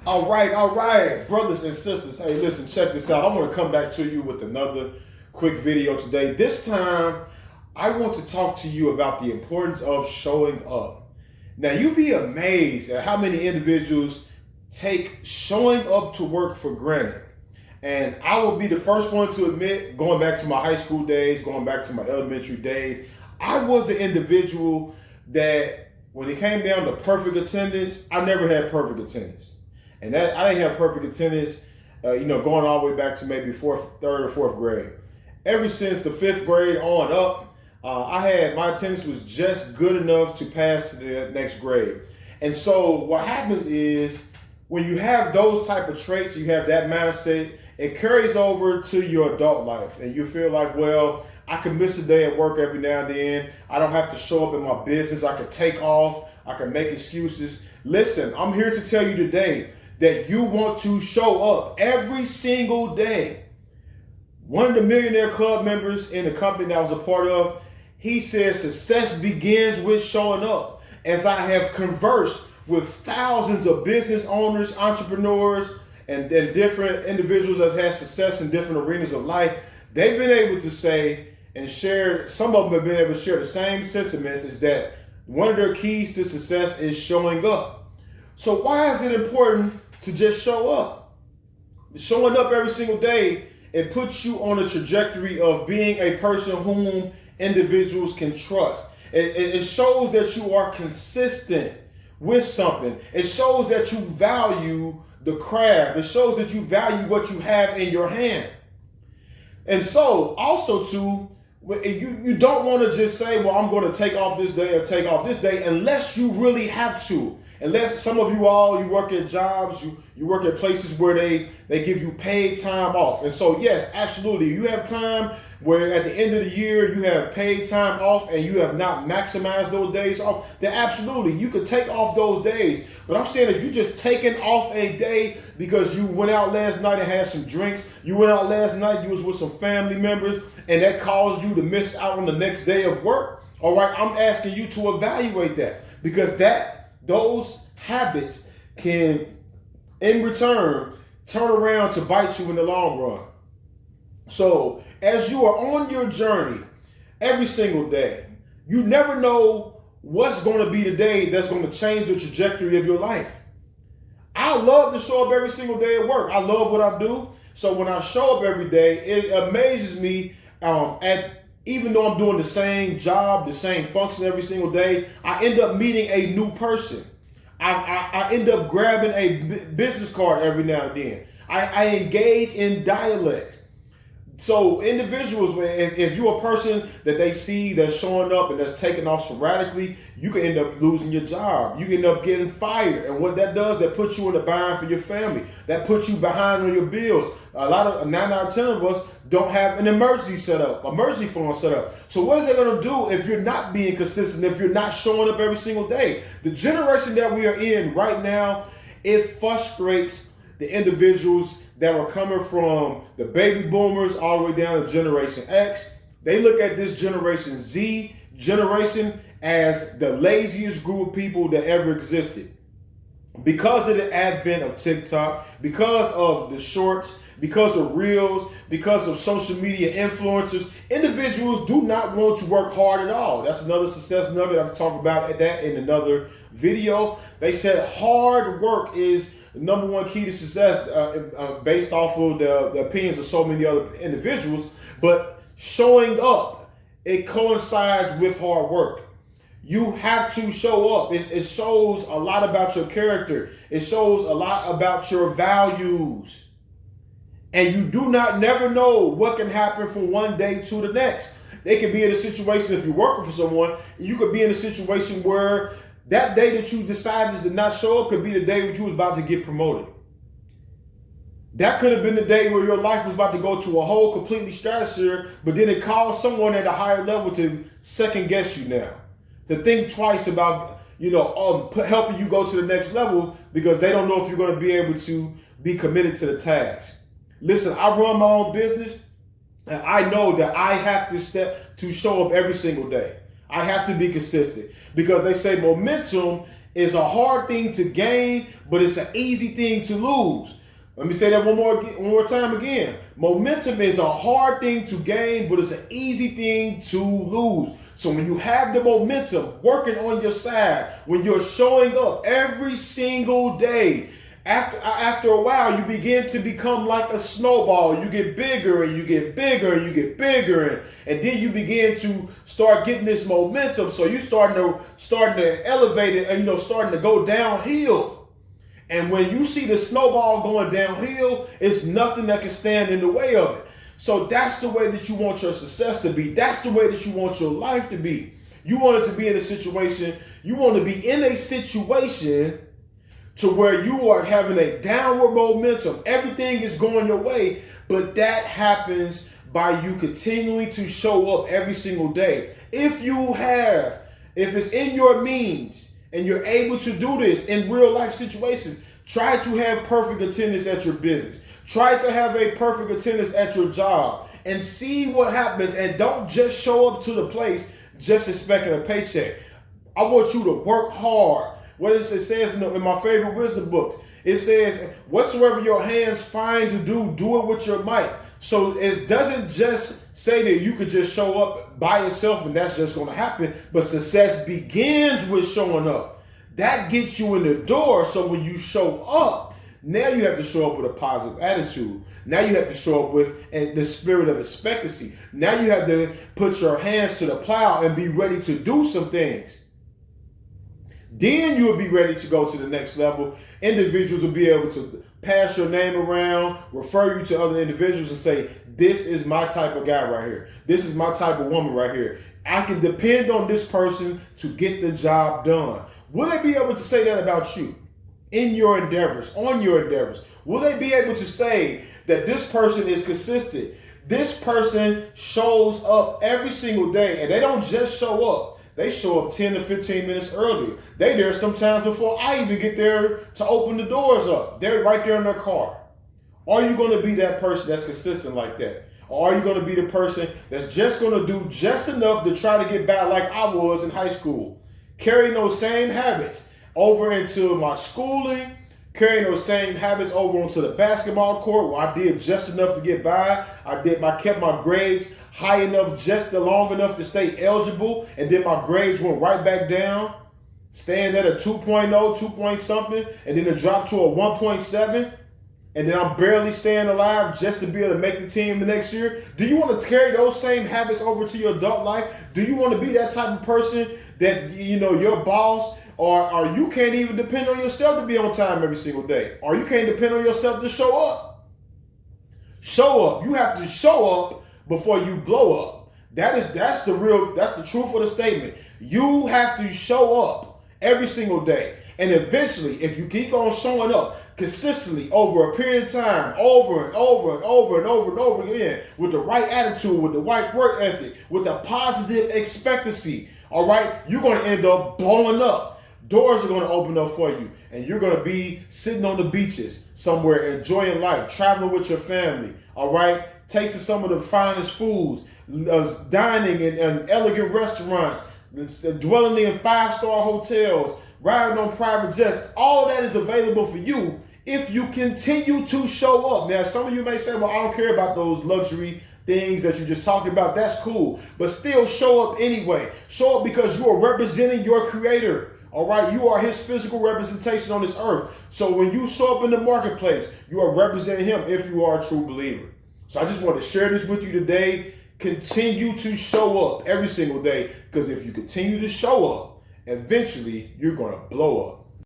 All right, brothers and sisters. Hey, listen, check this out. I want to come back to you with another quick video today. This time, I want to talk to you about the importance of showing up. Now, you'd be amazed at how many individuals take showing up to work for granted. And I will be the first one to admit, going back to my high school days, going back to my elementary days, I was the individual that when it came down to perfect attendance, I never had perfect attendance. And that I didn't have perfect attendance, going all the way back to maybe third or fourth grade. Ever since the fifth grade on up, my attendance was just good enough to pass to the next grade. And so what happens is when you have those type of traits, you have that mindset, it carries over to your adult life. And you feel like, well, I can miss a day at work every now and then. I don't have to show up in my business. I can take off. I can make excuses. Listen, I'm here to tell you today that you want to show up every single day. One of the Millionaire Club members in the company that I was a part of, he said success begins with showing up. As I have conversed with thousands of business owners, entrepreneurs, and different individuals that have had success in different arenas of life, they've been able to say and share, some of them have been able to share the same sentiments, is that one of their keys to success is showing up. So why is it important to just show up? Showing up every single day, it puts you on a trajectory of being a person whom individuals can trust. It shows that you are consistent with something. It shows that you value the craft. It shows that you value what you have in your hand. And so also too, you don't want to just say, well, I'm going to take off this day or take off this day unless you really have to. Unless some of you work at jobs, you work at places where they give you paid time off. And so, yes, absolutely. You have time where at the end of the year, you have paid time off and you have not maximized those days off, then absolutely, you could take off those days. But I'm saying if you're just taking off a day because you went out last night and had some drinks, you went out last night, you was with some family members, and that caused you to miss out on the next day of work, all right, I'm asking you to evaluate that, because those habits can, in return, turn around to bite you in the long run. So as you are on your journey every single day, you never know what's going to be the day that's going to change the trajectory of your life. I love to show up every single day at work. I love what I do. So when I show up every day, it amazes me even though I'm doing the same job, the same function every single day, I end up meeting a new person. I end up grabbing a business card every now and then. I engage in dialect. So individuals, if you're a person that they see that's showing up and that's taking off sporadically, you can end up losing your job. You can end up getting fired. And what that does, that puts you in a bind for your family. That puts you behind on your bills. A lot of 9 out of 10 of us don't have an emergency fund set up. So what is that going to do if you're not being consistent, if you're not showing up every single day? The generation that we are in right now, it frustrates the individuals that were coming from the baby boomers all the way down to Generation X. They look at this Generation Z generation as the laziest group of people that ever existed. Because of the advent of TikTok, because of the shorts, because of reels, because of social media influencers, individuals do not want to work hard at all. That's another success nugget. I'll talk about that in another video. They said hard work is the number one key to success based off of the opinions of so many other individuals. But showing up, it coincides with hard work. You have to show up. It shows a lot about your character. It shows a lot about your values. And you do not never know what can happen from one day to the next. They could be in a situation, if you're working for someone, you could be in a situation where that day that you decided to not show up could be the day that you was about to get promoted. That could have been the day where your life was about to go to a whole completely stratosphere, but then it caused someone at a higher level to second guess you now, to think twice about, helping you go to the next level because they don't know if you're going to be able to be committed to the task. Listen, I run my own business, and I know that I have to show up every single day. I have to be consistent because they say momentum is a hard thing to gain, but it's an easy thing to lose. Let me say that one more time again. Momentum is a hard thing to gain, but it's an easy thing to lose. So when you have the momentum working on your side, when you're showing up every single day, after a while, you begin to become like a snowball. You get bigger and you get bigger and you get bigger, and then you begin to start getting this momentum. So you're starting to elevate it, and starting to go downhill. And when you see the snowball going downhill, it's nothing that can stand in the way of it. So that's the way that you want your success to be. That's the way that you want your life to be. You want it to be in a situation, you want to be in a situation to where you are having a downward momentum. Everything is going your way, but that happens by you continuing to show up every single day. If it's in your means, and you're able to do this in real life situations, try to have perfect attendance at your business. Try to have a perfect attendance at your job and see what happens. And don't just show up to the place just expecting a paycheck. I want you to work hard. What it says in my favorite wisdom books, it says, whatsoever your hands find to do, do it with your might. So it doesn't just say that you could just show up by yourself and that's just going to happen, but success begins with showing up. That gets you in the door. So when you show up, now you have to show up with a positive attitude. Now you have to show up with the spirit of expectancy. Now you have to put your hands to the plow and be ready to do some things. Then you'll be ready to go to the next level. Individuals will be able to pass your name around, refer you to other individuals and say, this is my type of guy right here. This is my type of woman right here. I can depend on this person to get the job done. Will they be able to say that about you in your endeavors, on your endeavors? Will they be able to say that this person is consistent? This person shows up every single day, and they don't just show up. They show up 10 to 15 minutes earlier. They there sometimes before I even get there to open the doors up. They're right there in their car. Are you going to be that person that's consistent like that? Or are you going to be the person that's just going to do just enough to try to get by like I was in high school? Carrying those same habits over into my schooling, carrying those same habits over onto the basketball court where I did just enough to get by. I kept my grades high enough, just long enough to stay eligible, and then my grades went right back down, staying at a 2.0, 2 point something, and then it dropped to a 1.7, and then I'm barely staying alive just to be able to make the team the next year. Do you want to carry those same habits over to your adult life? Do you want to be that type of person that, your boss, or you can't even depend on yourself to be on time every single day, or you can't depend on yourself to show up? Show up. You have to show up before you blow up. That's the truth of the statement. You have to show up every single day. And eventually, if you keep on showing up consistently over a period of time, over and over and over and over and over again, with the right attitude, with the right work ethic, with a positive expectancy, all right, you're going to end up blowing up. Doors are going to open up for you, and you're going to be sitting on the beaches somewhere, enjoying life, traveling with your family, all right, tasting some of the finest foods, dining in elegant restaurants, dwelling in 5-star hotels, riding on private jets. All of that is available for you if you continue to show up. Now, some of you may say, well, I don't care about those luxury things that you just talked about. That's cool. But still show up anyway. Show up because you are representing your creator. All right, you are his physical representation on this earth. So when you show up in the marketplace, you are representing him if you are a true believer. So I just want to share this with you today. Continue to show up every single day, because if you continue to show up, eventually you're going to blow up.